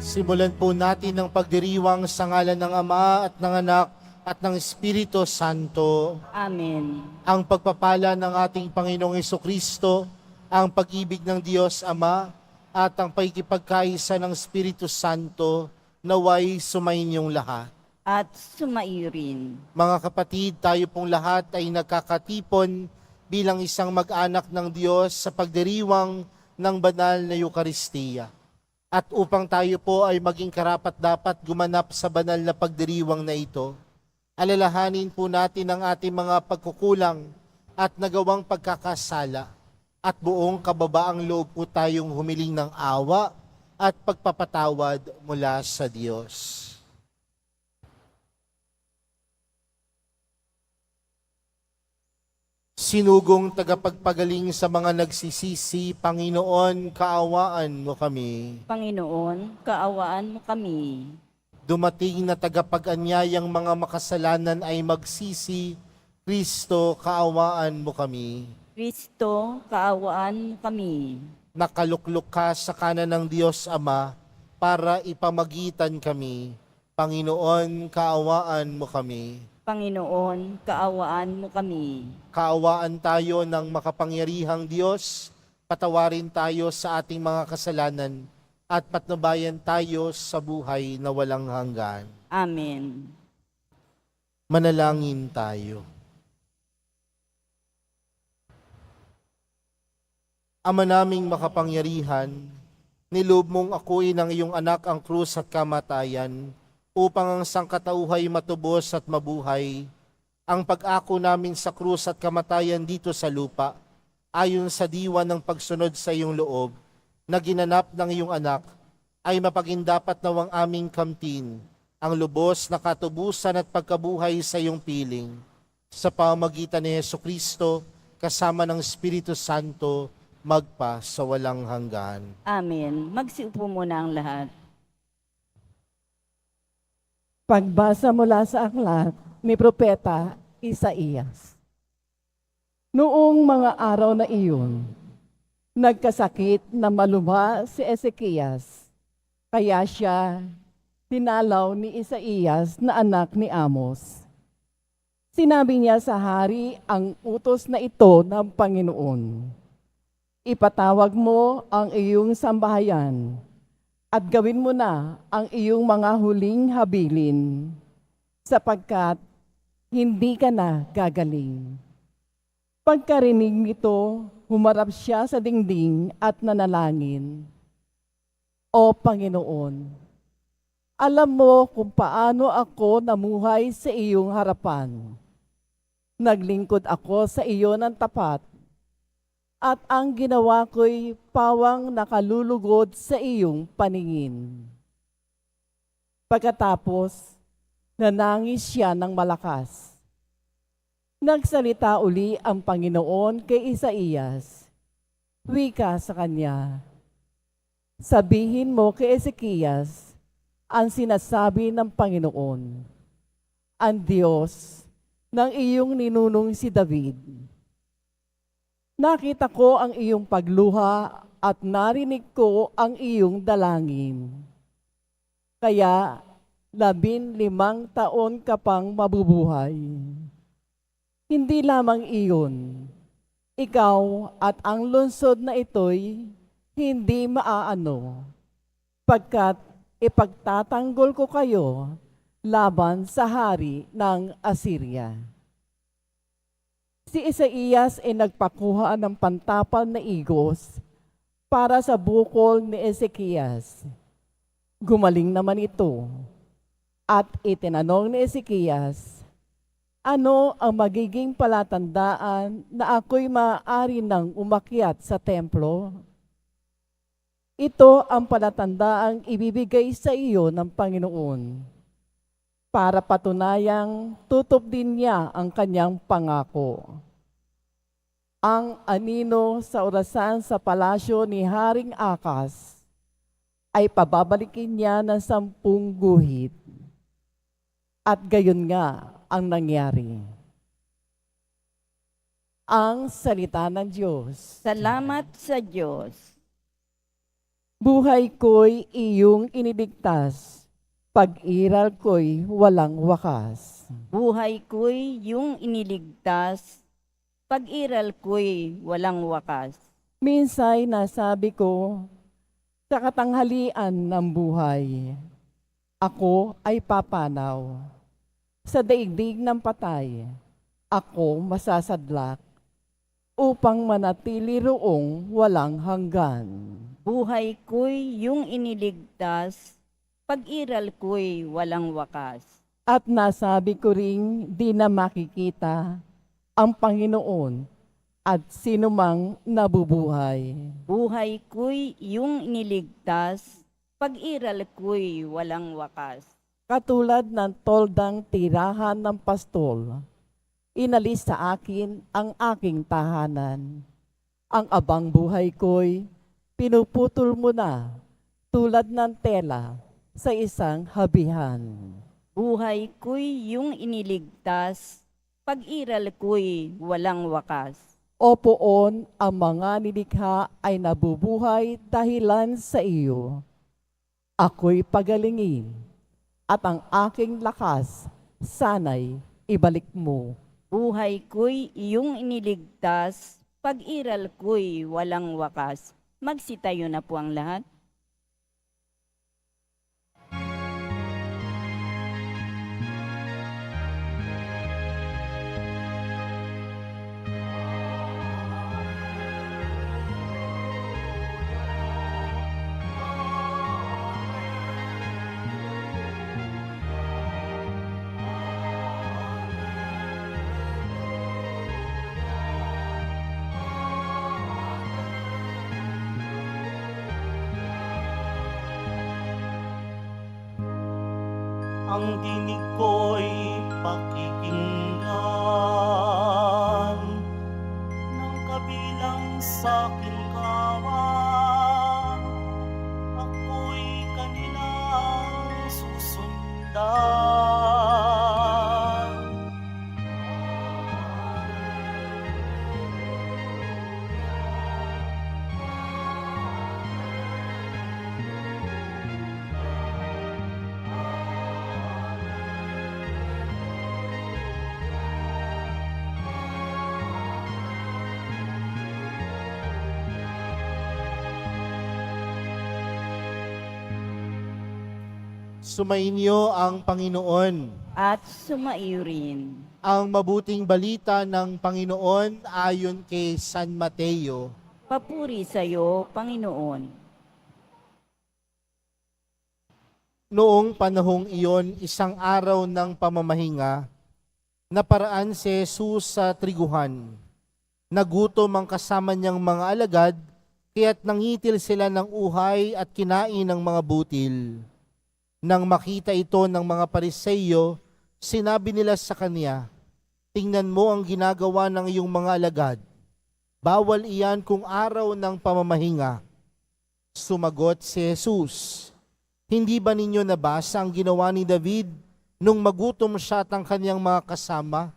Simulan po natin ang pagdiriwang sa ngalan ng Ama at ng Anak at ng Espiritu Santo. Amen. Ang pagpapala ng ating Panginoong Hesukristo, ang pag-ibig ng Diyos Ama, at ang pakikipagkaisa ng Espiritu Santo naway sumainyong lahat. At sumairin. Mga kapatid, tayo pong lahat ay nagkakatipon bilang isang mag-anak ng Diyos sa pagdiriwang ng banal na Eukaristiya. At upang tayo po ay maging karapat-dapat gumanap sa banal na pagdiriwang na ito, alalahanin po natin ang ating mga pagkukulang at nagawang pagkakasala at buong kababaang loob po tayong humiling ng awa at pagpapatawad mula sa Diyos. Sinugong tagapagpagaling sa mga nagsisisi, Panginoon, kaawaan mo kami. Panginoon, kaawaan mo kami. Dumating na tagapag-anyayang mga makasalanan ay magsisi, Kristo, kaawaan mo kami. Kristo, kaawaan mo kami. Nakaluklok ka sa kanan ng Diyos Ama para ipamagitan kami. Panginoon, kaawaan mo kami. Panginoon, kaawaan mo kami. Kaawaan tayo ng makapangyarihang Diyos, patawarin tayo sa ating mga kasalanan, at patnubayan tayo sa buhay na walang hanggan. Amen. Manalangin tayo. Ama naming makapangyarihan, niloob mong akuin ng iyong anak ang krus at kamatayan, upang ang sangkatauhay matubos at mabuhay. Ang pag-ako namin sa krus at kamatayan dito sa lupa, ayon sa diwa ng pagsunod sa iyong loob, na ginanap ng iyong anak, ay mapagindapat nawang aming kamtin, ang lubos na katubusan at pagkabuhay sa iyong piling. Sa pamamagitan ni Hesukristo, kasama ng Espiritu Santo, magpa sa walang hanggan. Amen. Magsiupo muna ang lahat. Pagbasa mula sa aklat ni Propeta Isaías. Noong mga araw na iyon, nagkasakit na malubha si Ezekias, kaya siya tinalaw ni Isaías na anak ni Amos. Sinabi niya sa hari ang utos na ito ng Panginoon. Ipatawag mo ang iyong sambahayan at gawin mo na ang iyong mga huling habilin, sapagkat hindi ka na gagaling. Pagkarinig nito, humarap siya sa dingding at nanalangin. O Panginoon, alam mo kung paano ako namuhay sa iyong harapan. Naglingkod ako sa iyo ng tapat, at ang ginawa ko'y pawang nakalulugod sa iyong paningin. Pagkatapos, nanangis siya ng malakas. Nagsalita uli ang Panginoon kay Isaías. Wika sa kanya, sabihin mo kay Ezekias ang sinasabi ng Panginoon, ang Diyos ng iyong ninunong si David. Nakita ko ang iyong pagluha at narinig ko ang iyong dalangin. Kaya 15 taon ka pang mabubuhay. Hindi lamang iyon, ikaw at ang lungsod na ito'y hindi maaano, pagkat ipagtatanggol ko kayo laban sa hari ng Assyria. Si Isaías ay nagpakuha ng pantapal na igos para sa bukol ni Ezekias. Gumaling naman ito. At itinanong ni Ezekias, ano ang magiging palatandaan na ako'y maaari nang umakyat sa templo? Ito ang palatandaang ibibigay sa iyo ng Panginoon para patunayang tutup din niya ang kanyang pangako. Ang anino sa orasan sa palasyo ni Haring Akas ay pababalikin niya ng 10 guhit. At gayon nga ang nangyari. Ang salita ng Diyos. Salamat sa Diyos. Buhay ko'y iyong iniligtas, pag-iral ko'y walang wakas. Buhay ko'y iyong iniligtas, pag-iral ko'y walang wakas. Minsay nasabi ko, sa katanghalian ng buhay, ako ay papanaw. Sa daigdig ng patay, ako masasadlak upang manatili roong walang hanggan. Buhay ko'y iyong iniligtas, pag-iral ko'y walang wakas. At nasabi ko ring di na makikita ang Panginoon at sinumang nabubuhay. Buhay ko'y iyong iniligtas, pag-iral ko'y walang wakas. Katulad ng toldang tirahan ng pastol, inalis sa akin ang aking tahanan. Ang abang buhay ko'y pinuputol mo na tulad ng tela sa isang habihan. Buhay ko'y iyong iniligtas, pag-iral ko'y walang wakas. O poon, ang mga nilikha ay nabubuhay dahilan sa iyo. Ako'y pagalingin, at ang aking lakas sana'y ibalik mo. Buhay ko'y iyong iniligtas, pag-iral ko'y walang wakas. Magsitayo na po ang lahat. Ang dinig ko'y pakikinggan ng kabilang sa aking kawan. Ako'y kanilang susundan. Sumainyo ang Panginoon. At sumaiyo rin. Ang mabuting balita ng Panginoon ayon kay San Mateo. Papuri sa iyo, Panginoon. Noong panahong iyon, isang araw ng pamamahinga, naparaan si Jesus sa triguhan. Nagutom ang kasama niyang mga alagad, kaya't nangitil sila ng uhay at kinain ng mga butil. Nang makita ito ng mga Pariseyo, sinabi nila sa kanya, "Tingnan mo ang ginagawa ng iyong mga alagad. Bawal iyan kung araw ng pamamahinga." Sumagot si Jesus, "Hindi ba ninyo nabasa ang ginawa ni David nung magutom siya at ang kanyang mga kasama?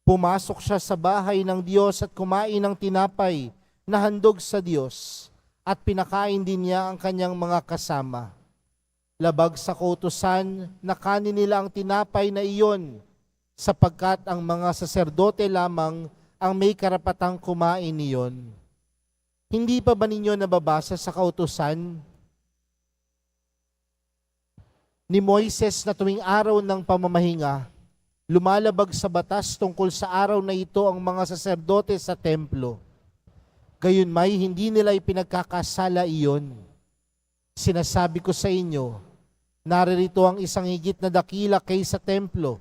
Pumasok siya sa bahay ng Diyos at kumain ng tinapay na handog sa Diyos at pinakain din niya ang kanyang mga kasama. Labag sa kautusan na kanin nila ang tinapay na iyon, sapagkat ang mga saserdote lamang ang may karapatang kumain niyon. Hindi pa ba ninyo nababasa sa kautusan ni Moises na tuwing araw ng pamamahinga, lumalabag sa batas tungkol sa araw na ito ang mga saserdote sa templo? Gayunmay hindi nila ipinagkakasala iyon. Sinasabi ko sa inyo, naririto ang isang higit na dakila kaysa templo.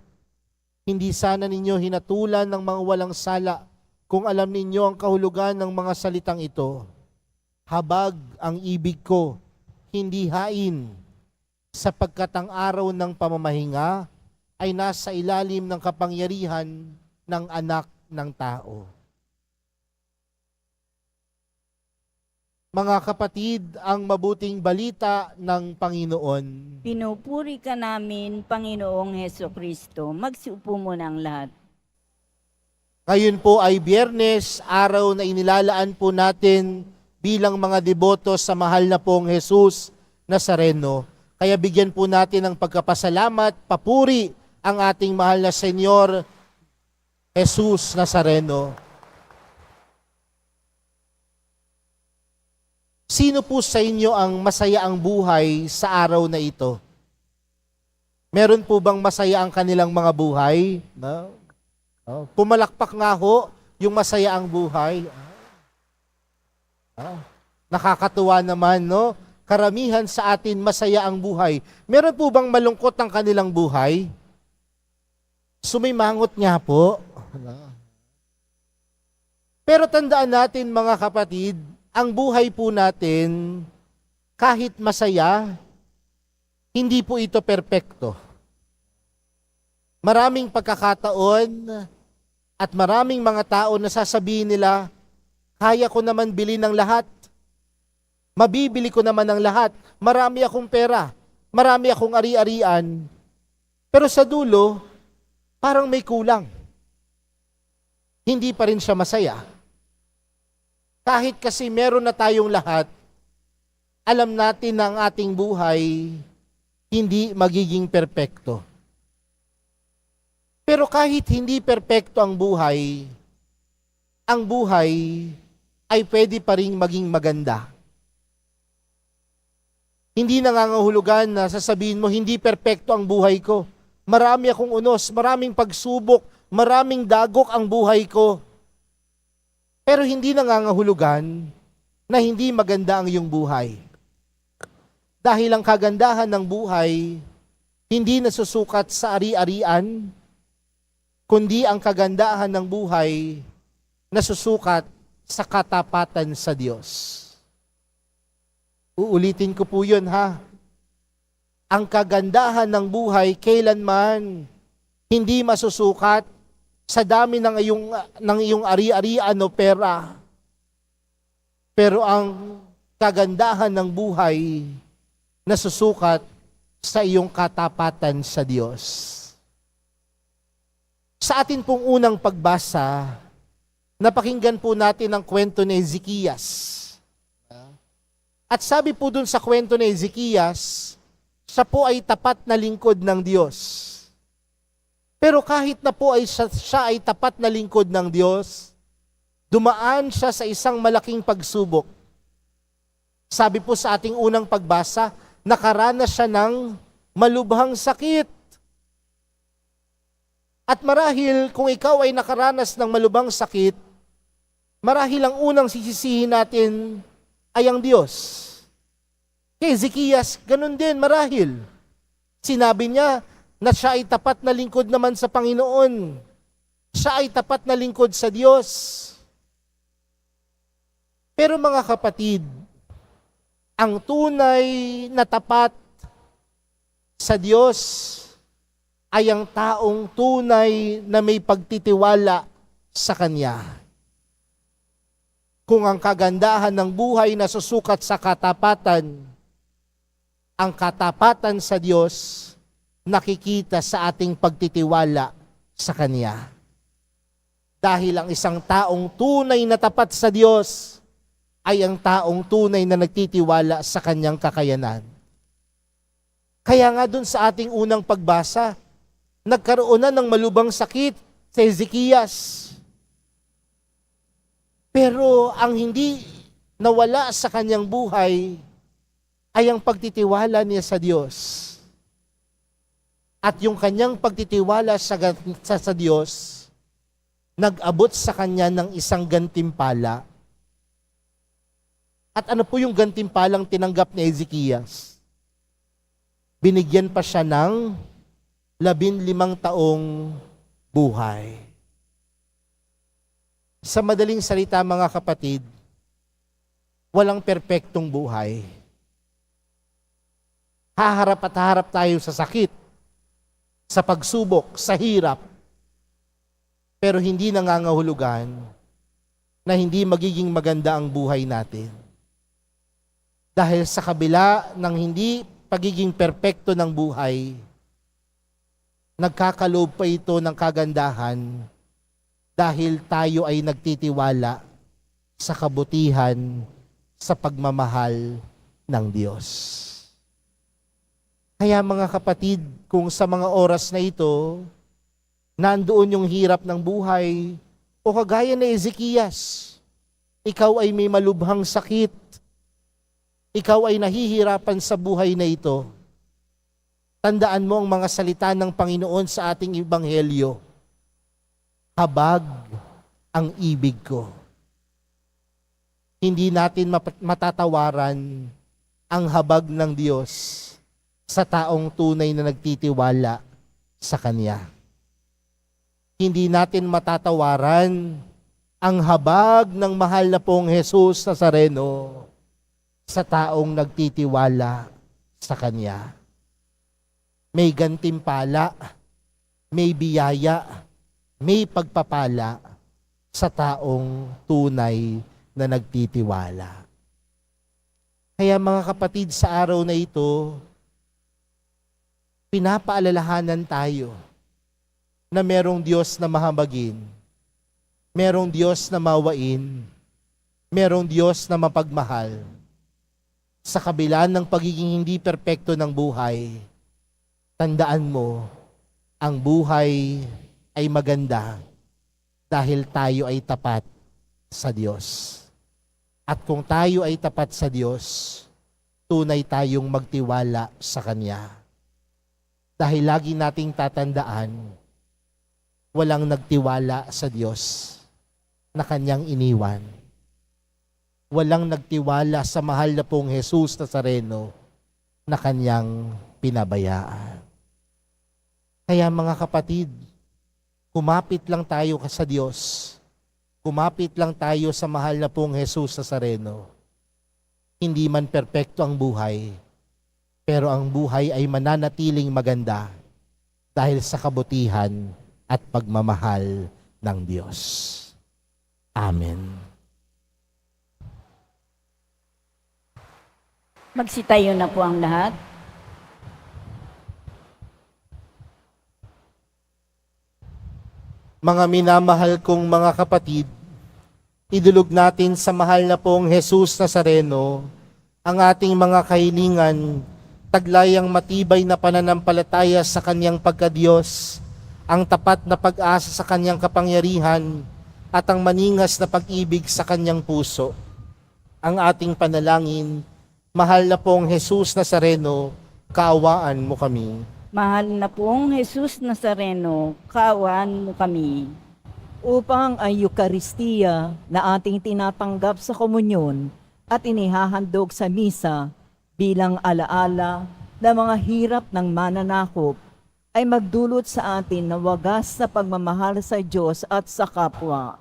Hindi sana ninyo hinatulan ng mga walang sala kung alam ninyo ang kahulugan ng mga salitang ito. Habag ang ibig ko, hindi hain, sapagkat ang araw ng pamamahinga ay nasa ilalim ng kapangyarihan ng Anak ng Tao. Mga kapatid, ang mabuting balita ng Panginoon. Pinupuri ka namin, Panginoong Heso Kristo. Magsiupo muna ang lahat. Ngayon po ay Biyernes, araw na inilalaan po natin bilang mga deboto sa mahal na pong Jesus Nazareno. Kaya bigyan po natin ng pagkapasalamat, papuri ang ating mahal na Senyor Jesus Nazareno. Sino po sa inyo ang masaya ang buhay sa araw na ito? Meron po bang masaya ang kanilang mga buhay? No? Oh, pumalakpak nga ho yung masaya ang buhay. Nakakatuwa naman, no? Karamihan sa atin masaya ang buhay. Meron po bang malungkot ang kanilang buhay? Sumimangot nga po. Pero tandaan natin mga kapatid, ang buhay po natin, kahit masaya, hindi po ito perpekto. Maraming pagkakataon at maraming mga tao na sasabihin nila, kaya ko naman bili ng lahat. Mabibili ko naman ng lahat. Marami akong pera. Marami akong ari-arian. Pero sa dulo, parang may kulang. Hindi pa rin siya masaya. Kahit kasi meron na tayong lahat, alam natin na ang ating buhay hindi magiging perpekto. Pero kahit hindi perpekto ang buhay ay pwede pa rin maging maganda. Hindi nangangahulugan na sasabihin mo, hindi perpekto ang buhay ko. Marami akong unos, maraming pagsubok, maraming dagok ang buhay ko. Pero hindi nangangahulugan na hindi maganda ang iyong buhay. Dahil ang kagandahan ng buhay, hindi nasusukat sa ari-arian, kundi ang kagandahan ng buhay nasusukat sa katapatan sa Diyos. Uulitin ko po yun ha. Ang kagandahan ng buhay kailanman hindi masusukat sa dami ng iyong ari-arian o pera. Pero ang kagandahan ng buhay nasusukat sa iyong katapatan sa Diyos. Sa atin pong unang pagbasa, napakinggan po natin ang kwento ni Ezekias. At sabi po dun sa kwento ni Ezekias, siya po ay tapat na lingkod ng Diyos. Pero kahit na po ay siya ay tapat na lingkod ng Diyos, dumaan siya sa isang malaking pagsubok. Sabi po sa ating unang pagbasa, nakaranas siya ng malubhang sakit. At marahil kung ikaw ay nakaranas ng malubhang sakit, marahil ang unang sisisihin natin ay ang Diyos. Kay Ezekias, ganun din marahil. Sinabi niya na siya ay tapat na lingkod naman sa Panginoon. Siya ay tapat na lingkod sa Diyos. Pero mga kapatid, ang tunay na tapat sa Diyos ay ang taong tunay na may pagtitiwala sa Kanya. Kung ang kagandahan ng buhay na susukat sa katapatan, ang katapatan sa Diyos nakikita sa ating pagtitiwala sa Kanya. Dahil ang isang taong tunay na tapat sa Diyos ay ang taong tunay na nagtitiwala sa Kanyang kakayanan. Kaya nga dun sa ating unang pagbasa, nagkaroon na ng malubhang sakit sa Ezekias. Pero ang hindi nawala sa kanyang buhay ay ang pagtitiwala niya sa Diyos. At yung kanyang pagtitiwala sa Diyos, nag-abot sa kanya ng isang gantimpala. At ano po yung gantimpalang tinanggap ni Ezekias? Binigyan pa siya ng 15 taong buhay. Sa madaling salita mga kapatid, walang perpektong buhay. Haharap at harap tayo sa sakit, sa pagsubok, sa hirap, pero hindi nangangahulugan na hindi magiging maganda ang buhay natin. Dahil sa kabila ng hindi pagiging perpekto ng buhay, nagkakaloob pa ito ng kagandahan dahil tayo ay nagtitiwala sa kabutihan, sa pagmamahal ng Diyos. Kaya mga kapatid, kung sa mga oras na ito, nandoon yung hirap ng buhay, o kagaya ni Ezekias, ikaw ay may malubhang sakit, ikaw ay nahihirapan sa buhay na ito, tandaan mo ang mga salita ng Panginoon sa ating Ebanghelyo. Habag ang ibig ko. Hindi natin matatawaran ang habag ng Diyos sa taong tunay na nagtitiwala sa Kanya. Hindi natin matatawaran ang habag ng mahal na pong Jesus Nazareno sa taong nagtitiwala sa Kanya. May gantimpala, may biyaya, may pagpapala sa taong tunay na nagtitiwala. Kaya mga kapatid, sa araw na ito, pinapaalalahanan tayo na merong Diyos na mahabagin, merong Diyos na mawain, merong Diyos na mapagmahal. Sa kabila ng pagiging hindi perpekto ng buhay, tandaan mo, ang buhay ay maganda dahil tayo ay tapat sa Diyos. At kung tayo ay tapat sa Diyos, tunay tayong magtiwala sa Kanya. Dahil lagi nating tatandaan, walang nagtiwala sa Diyos na Kanyang iniwan. Walang nagtiwala sa mahal na pong Jesus Nazareno na Kanyang pinabayaan. Kaya mga kapatid, kumapit lang tayo sa Diyos. Kumapit lang tayo sa mahal na pong Jesus Nazareno. Hindi man perpekto ang buhay, pero ang buhay ay mananatiling maganda dahil sa kabutihan at pagmamahal ng Diyos. Amen. Magsitayo na po ang lahat. Mga minamahal kong mga kapatid, idulog natin sa mahal na pong Jesus Nazareno ang ating mga kahilingan, taglayang matibay na pananampalataya sa Kanyang pagkadiyos, ang tapat na pag-asa sa Kanyang kapangyarihan, at ang maningas na pag-ibig sa Kanyang puso. Ang ating panalangin, mahal na pong Jesus Nazareno, kaawaan mo kami. Mahal na pong Jesus Nazareno, kaawaan mo kami. Upang ang Eukaristiya na ating tinatanggap sa komunyon at inihahandog sa misa bilang alaala ng mga hirap ng mananakop ay magdulot sa atin ng wagas na pagmamahal sa Diyos at sa kapwa.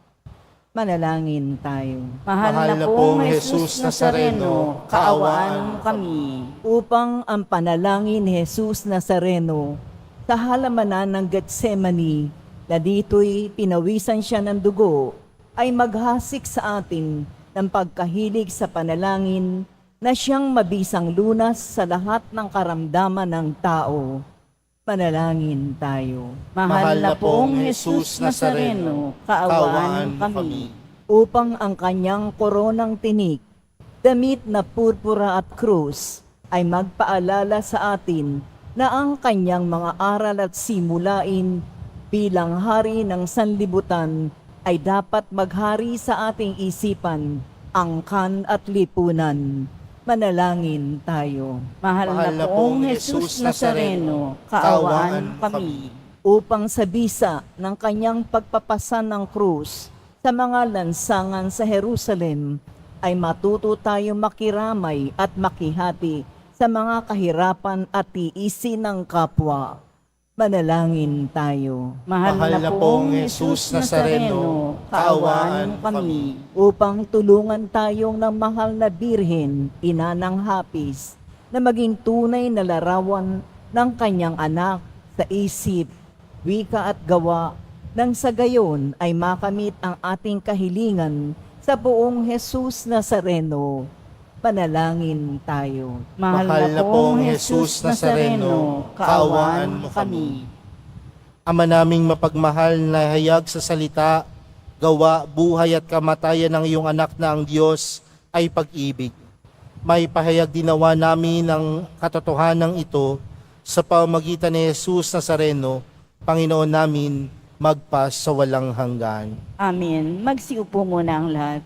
Manalangin tayo. Mahal na pong Jesus Nazareno, kaawaan mo kami. Upang ang panalangin ni Jesus Nazareno sa halamanan ng Getsemani na dito'y pinawisan siya ng dugo ay maghasik sa atin ng pagkahilig sa panalangin na siyang mabisang lunas sa lahat ng karamdaman ng tao. Panalangin tayo. Mahal na pong Jesus Nazareno, kaawaan mo kami. Upang ang kanyang koronang tinik, damit na purpura at krus, ay magpaalala sa atin na ang kanyang mga aral at simulain bilang hari ng sanlibutan ay dapat maghari sa ating isipan, angkan at lipunan. Manalangin tayo. Mahal na pong Jesus Nazareno, kaawaan mo kami. Upang sa bisa ng kanyang pagpapasan ng krus sa mga lansangan sa Jerusalem, ay matuto tayo makiramay at makihati sa mga kahirapan at tiisin ng kapwa. Manalangin tayo. Mahal na pong Jesus Nazareno, kaawaan mo kami. Upang tulungan tayong ng mahal na Birhen, ina ng hapis, na maging tunay na larawan ng kanyang anak sa isip, wika at gawa, nang sa gayon ay makamit ang ating kahilingan sa buong Jesus Nazareno. Panalangin tayo. Mahal na pong Jesus Nazareno, kaawaan mo kami. Ama naming mapagmahal na hayag sa salita, gawa, buhay at kamatayan ng iyong anak na ang Diyos ay pag-ibig. May pahayag dinawa namin ang katotohanan ito sa pamamagitan ni Jesus Nazareno, Panginoon namin, magpas sa walang hanggan. Amen. Magsiupo muna ang lahat.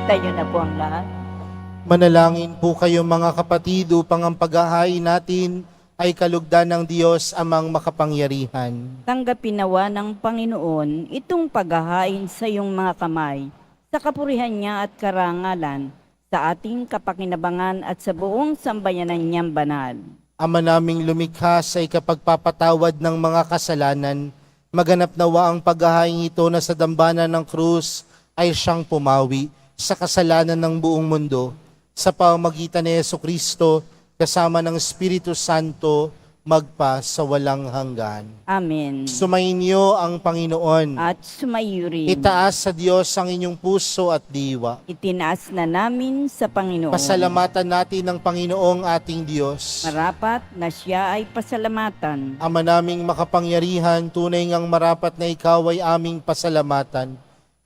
Magsitayo na po ang lahat. Manalangin po kayo mga kapatid upang ang paghahain natin ay kalugdan ng Diyos amang makapangyarihan. Tanggapin nawa ng Panginoon itong paghahain sa iyong mga kamay, sa kapurihan niya at karangalan, sa ating kapakinabangan at sa buong sambayanan niyang banal. Ama naming lumikha sa ikapagpapatawad ng mga kasalanan, maganap nawa ang paghahain ito na sa dambana ng krus ay siyang pumawi sa kasalanan ng buong mundo, sa pamamagitan ni Jesucristo, kasama ng Espiritu Santo, magpa sa walang hanggan. Amen. Sumainyo ang Panginoon. At sumayo rin. Itaas sa Diyos ang inyong puso at diwa. Itinaas na namin sa Panginoon. Pasalamatan natin ang Panginoong ating Diyos. Marapat na siya ay pasalamatan. Ama naming makapangyarihan, tunay ngang marapat na ikaw ay aming pasalamatan.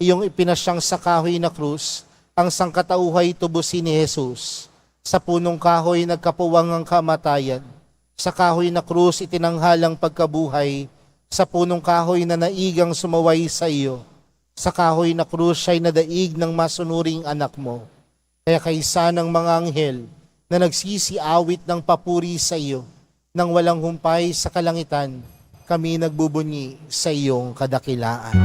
Iyong ipinasyang sa kahoy na krus, ang sangkatauhay tubusin ni Jesus. Sa punong kahoy nagkapuwang ang kamatayan. Sa kahoy na krus itinanghalang pagkabuhay. Sa punong kahoy na naigang sumaway sa iyo. Sa kahoy na krus siya'y nadaig ng masunuring anak mo. Kaya kaysa ng mga anghel na nagsisiawit ng papuri sa iyo, nang walang humpay sa kalangitan, kami nagbubunyi sa iyong kadakilaan.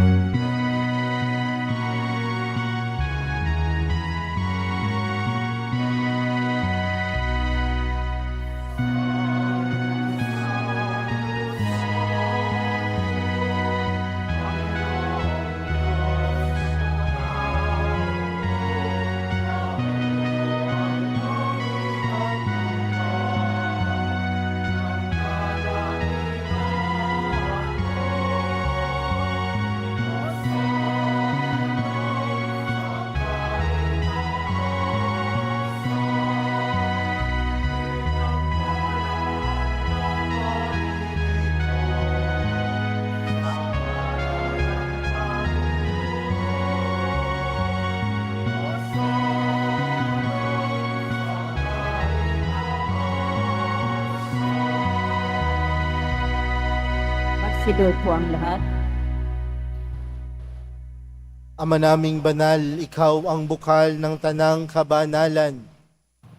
Magsilod po ang lahat. Ama naming banal, ikaw ang bukal ng tanang kabanalan.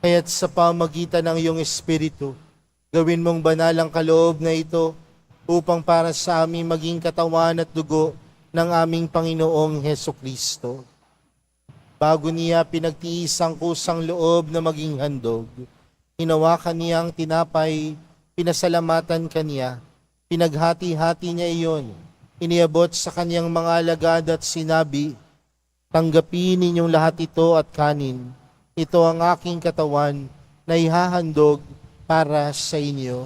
Kaya't sa pamagitan ng iyong Espiritu, gawin mong banal ang kaloob na ito upang para sa aming maging katawan at dugo ng aming Panginoong Heso Kristo. Bago niya pinagtiis ang kusang loob na maging handog, hinawakan niya ang tinapay, pinasalamatan kaniya, pinaghati-hati niya iyon, iniabot sa kanyang mga alagad at sinabi, tanggapin ninyong lahat ito at kanin. Ito ang aking katawan na ihahandog para sa inyo.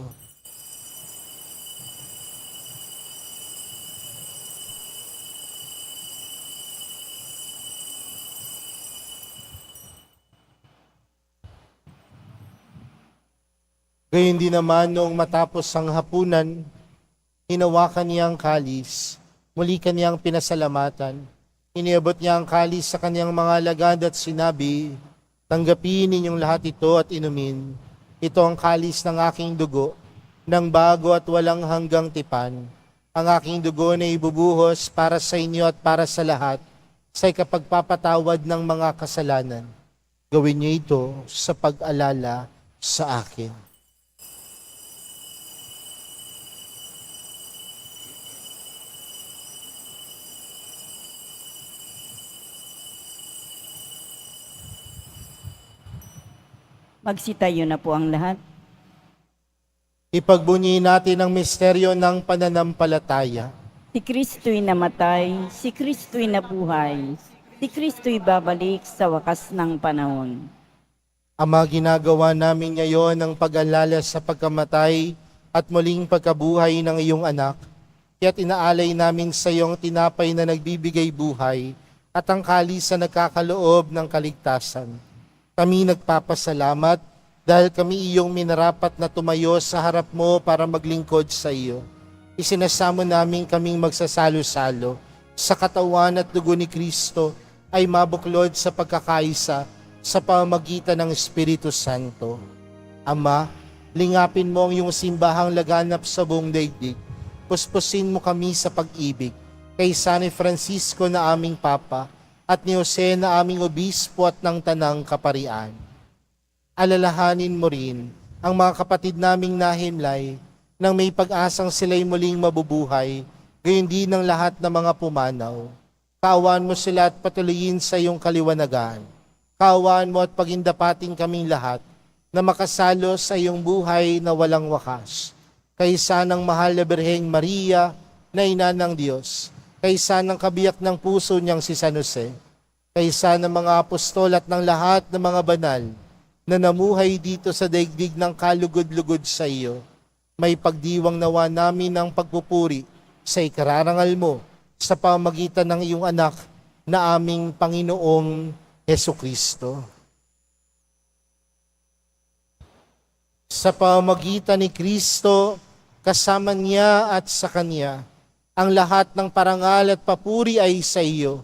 Gayun din naman noong matapos ang hapunan, hinawakan niya ang kalis, muli kaniyang pinasalamatan. Iniabot niya ang kalis sa kaniyang mga alagad at sinabi, "Tanggapin ninyong lahat ito at inumin. Ito ang kalis ng aking dugo, ng bago at walang hanggang tipan. Ang aking dugo na ibubuhos para sa inyo at para sa lahat, sa ikapagpapatawad ng mga kasalanan. Gawin niyo ito sa pag-alala sa akin." Magsitayo na po ang lahat. Ipagbunyi natin ang misteryo ng pananampalataya. Si Kristo'y namatay, si Kristo'y nabuhay, si Kristo'y babalik sa wakas ng panahon. Ama, ginagawa namin ngayon ang pag-alala sa pagkamatay at muling pagkabuhay ng iyong anak, kaya't inaalay namin sa iyong tinapay na nagbibigay buhay at ang kalis na nagkakaloob ng kaligtasan. Kami nagpapasalamat dahil kami iyong minarapat na tumayo sa harap mo para maglingkod sa iyo. Isinasamo namin kaming magsasalo-salo sa katawan at dugo ni Kristo ay mabuklod sa pagkakaisa sa pamamagitan ng Espiritu Santo. Ama, lingapin mo ang iyong simbahang laganap sa buong daigdig. Puspusin mo kami sa pag-ibig kay San Francisco na aming Papa at ni Jose na aming Obispo at ng Tanang Kaparian. Alalahanin mo rin ang mga kapatid naming nahimlay nang may pag-asang sila'y muling mabubuhay, gayon din ng lahat ng mga pumanaw. Kaawaan mo sila at patuloyin sa iyong kaliwanagan. Kaawaan mo at pagindapating kaming lahat na makasalo sa iyong buhay na walang wakas. Kaysa ng mahal na Birheng Maria na ina ng Diyos, kaysa ng kabiyak ng puso niyang si San Jose, kaysa ng mga apostol at ng lahat ng mga banal na namuhay dito sa daigdig ng kalugod-lugod sa iyo, may pagdiwang nawa namin ng pagpupuri sa ikararangal mo sa pamamagitan ng iyong anak na aming Panginoong Hesukristo. Sa pamamagitan ni Kristo, kasama niya at sa Kanya, ang lahat ng parangal at papuri ay sa iyo,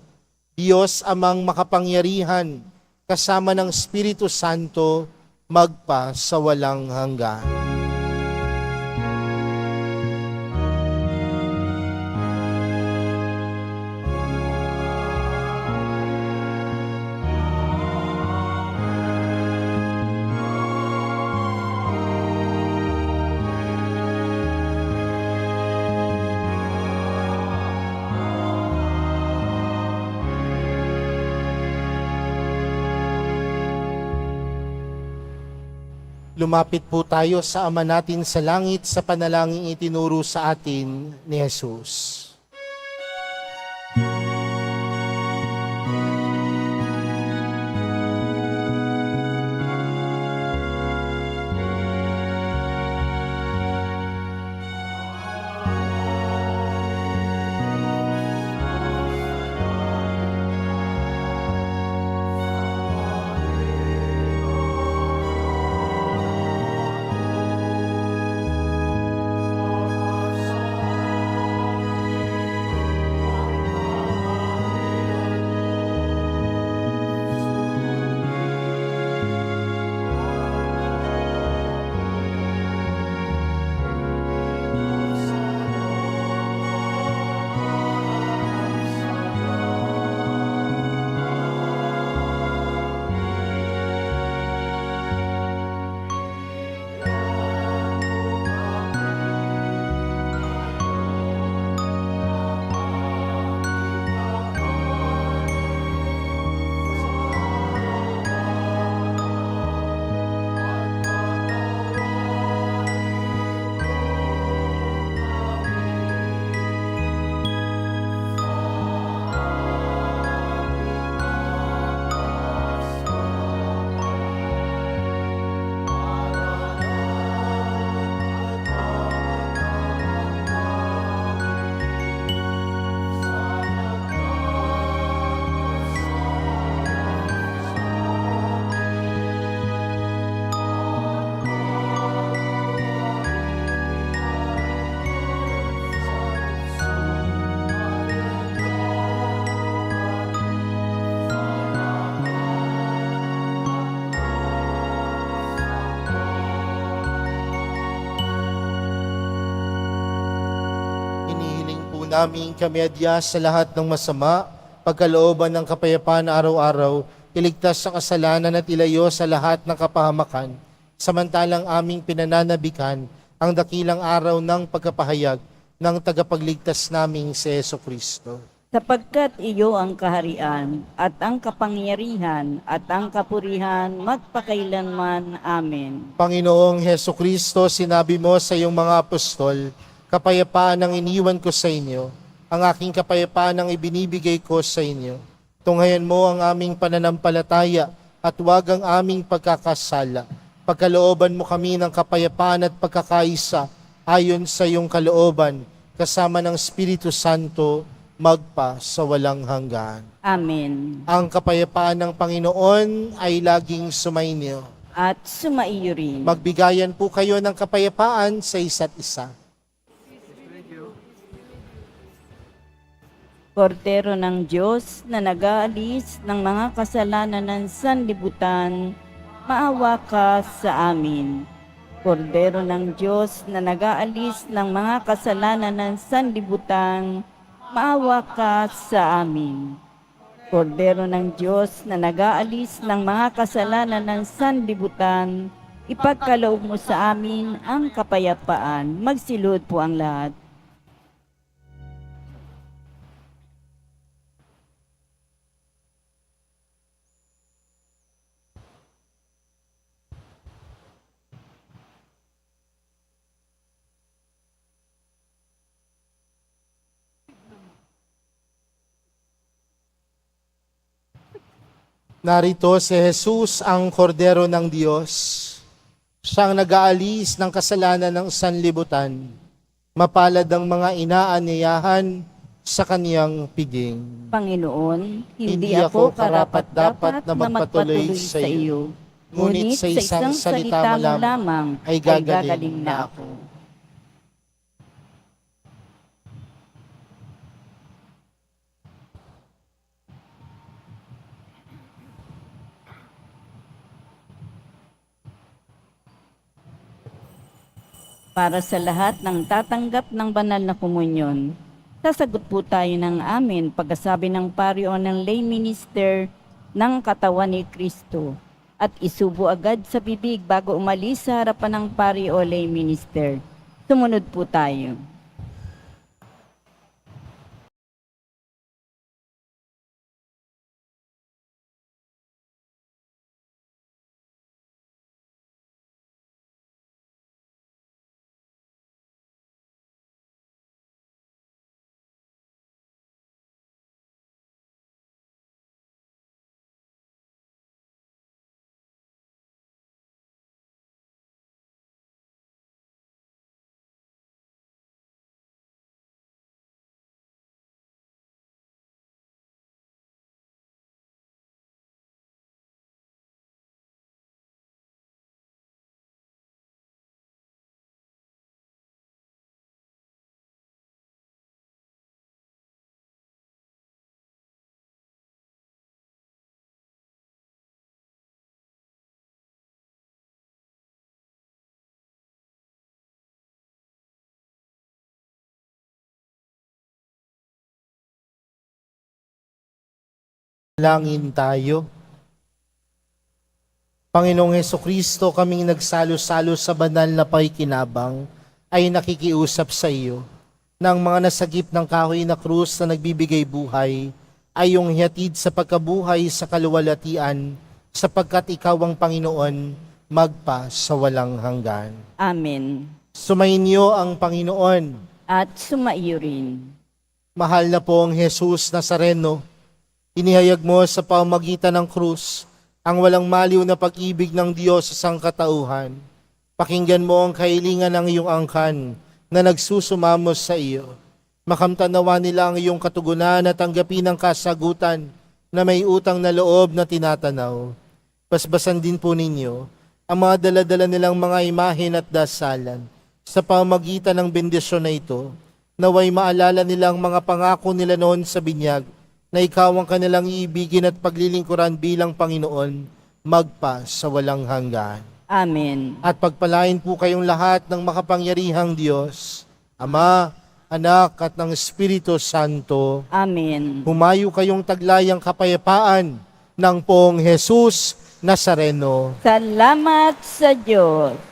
Diyos amang makapangyarihan, kasama ng Espiritu Santo, magpa sa walang hanggan. Lumapit po tayo sa Ama natin sa langit sa panalangin itinuro sa atin ni Jesus. naming kamedya sa lahat ng masama, pagkalooban ng kapayapaan na araw-araw, iligtas sa kasalanan at ilayo sa lahat ng kapahamakan, samantalang aming pinananabikan ang dakilang araw ng pagkapahayag ng tagapagligtas naming si Jesucristo. Sapagkat iyo ang kaharian at ang kapangyarihan at ang kapurihan magpakailanman. Amen. Panginoong Jesucristo, sinabi mo sa iyong mga apostol, kapayapaan ang iniwan ko sa inyo, ang aking kapayapaan ang ibinibigay ko sa inyo. Tunghayan mo ang aming pananampalataya at huwag ang aming pagkakasala. Pagkalooban mo kami ng kapayapaan at pagkakaisa ayon sa iyong kalooban, kasama ng Espiritu Santo, magpa sa walang hanggan. Amen. Ang kapayapaan ng Panginoon ay laging sumainyo. At sumaiyo rin. Magbigayan po kayo ng kapayapaan sa isa't isa. Kordero ng Diyos na nag-aalis ng mga kasalanan ng sanlibutan, maawa ka sa amin. Kordero ng Diyos na nag-aalis ng mga kasalanan ng sanlibutan, maawa ka sa amin. Kordero ng Diyos na nag-aalis ng mga kasalanan ng sanlibutan, ipagkaloob mo sa amin ang kapayapaan. Magsilod po ang lahat. Narito si Jesus, ang kordero ng Diyos, siyang nag-aalis ng kasalanan ng sanlibutan. Mapalad ang mga inaanyayahan sa kaniyang piging. Panginoon, hindi ako karapat-dapat na magpatuloy sa iyo. Ngunit sa isang salita mo lamang ay gagaling na ako. Para sa lahat ng tatanggap ng banal na komunyon, sasagot po tayo ng amin pagkasabi ng pari o ng lay minister ng katawan ni Kristo at isubo agad sa bibig bago umalis sa harapan ng pari o lay minister. Sumunod po tayo. Langin tayo. Panginoong Hesukristo, kaming nagsalo-salo sa banal na pakikinabang ay nakikiusap sa iyo ng mga nasagip ng kahoy na krus na nagbibigay buhay ay iyong hihatid sa pagkabuhay sa kaluwalhatian sapagkat ikaw ang Panginoon magpa sa walang hanggan. Amen. Sumainyo ang Panginoon. At sumaiyo rin. Mahal na po ang Jesus Nazareno, inihayag mo sa pamamagitan ng krus ang walang maliw na pag-ibig ng Diyos sa sangkatauhan. Pakinggan mo ang kahilingan ng iyong angkan na nagsusumamos sa iyo. Makamtanawa nila ang iyong katugunan at tanggapin ang kasagutan na may utang na loob na tinatanaw. Basbasan din po ninyo ang mga daladala nilang mga imahen at dasalan sa pamamagitan ng bendisyon na ito, naway maalala nilang mga pangako nila noon sa binyag na ikaw ang kanilang iibigin at paglilingkuran bilang Panginoon, magpa sa walang hanggan. Amen. At pagpalain po kayong lahat ng makapangyarihang Diyos, Ama, Anak at ng Espiritu Santo. Amen. Humayo kayong taglayang kapayapaan ng Poong Jesus Nazareno. Salamat sa Diyos.